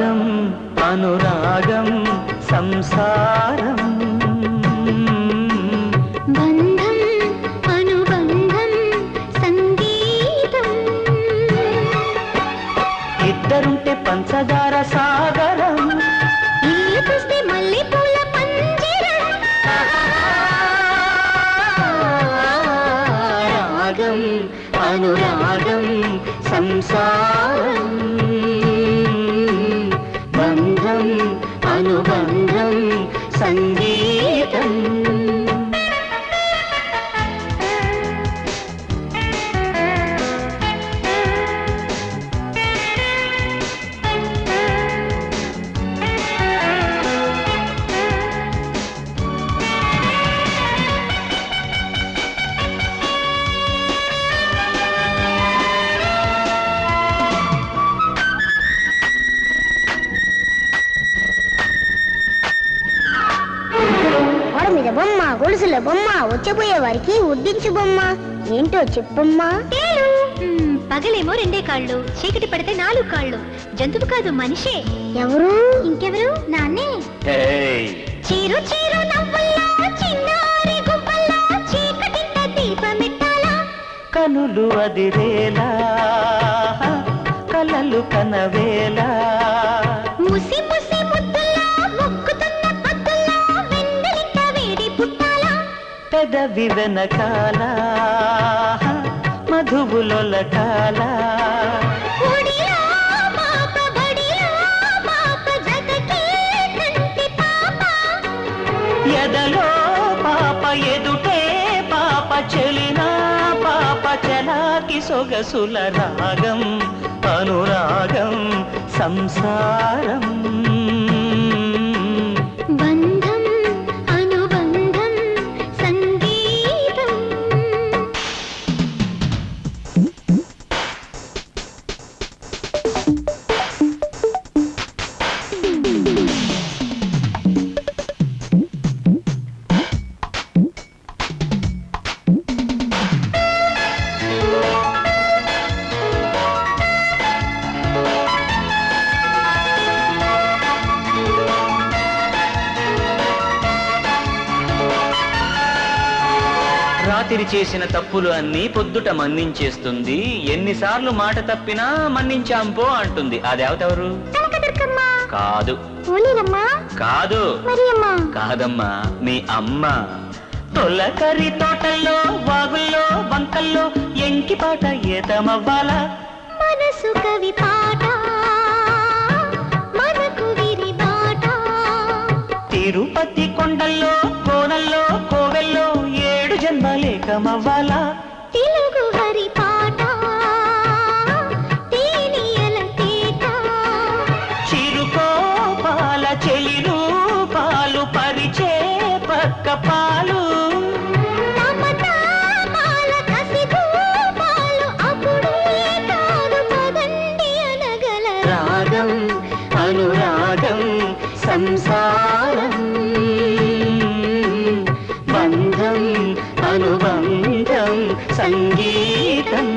రాగం అనురాగం సంసారం బంధం అనుబంధం సంగీతం ఇద్దరుంటే పంచదార సాగరం ఇల్లు చూస్తే మల్లెపూల పంజరం రాగం అనురాగం సంసారం బంధం అనుబంధం సంగీతం బొమ్మ గొలుసుల బొమ్మ వచ్చపోయే వారికి ఉడ్డించు బొమ్మ ఏంటో చెప్పమ్మా పగలేమో 2 కాళ్ళు చీకటి పడితే 4 కాళ్ళు జంతువు కాదు మనిషే ఎవరు ఇంకెవరు నాన్నే చీరు చీరు నవ్వుల్లో చిన్నారి గువ్వల్లో చీకటింత దీపమెట్టాలా కనులు అదిరేలా కలలు కనవేలా ముసి ముసి ముద్దుల్లో మొక్కుతున్న పద్దుల్లో వెన్నెలింత వేడి పుట్టాలా పెదవి వెనకాల మధువులొలకాల ఒడిలో పాప బడిలో పాప జగకే కంటి పాప ఎదలో పాప ఎదుటే పాప చెలినా పాప చలాకి సొగసుల రాగం అనురాగం సంసారం బంధం అనుబంధం సంగీతం రాత్రి చేసిన తప్పులు అన్నీ పొద్దుట మన్నించేస్తుంది ఎన్నిసార్లు మాట తప్పినా మన్నించాంపో అంటుంది ఆ దేవతెవరు కాదు కాదు కాదమ్మా మీ అమ్మ తొలకరి తోటల్లో వాగుల్లో వంకల్లో ఎంకి పాట ఏతమవ్వాలా మనసు కవి పాట మనకు విరి బాట తిరుపతి కొండల్లో కోనల్లో కోవెల్లో 7 జన్మలేకమవ్వాలా తెలుగు హరి పాట తేనియల తేట చిరుకోపాల చెలి రూపాలు పరిచే పక్క పాలు మమతామాల కసి గోపాలు అప్పుడే కాదు పదండి అనగల రాగం అనురాగం సంసారం బంధం అనుబంధం సంగీతం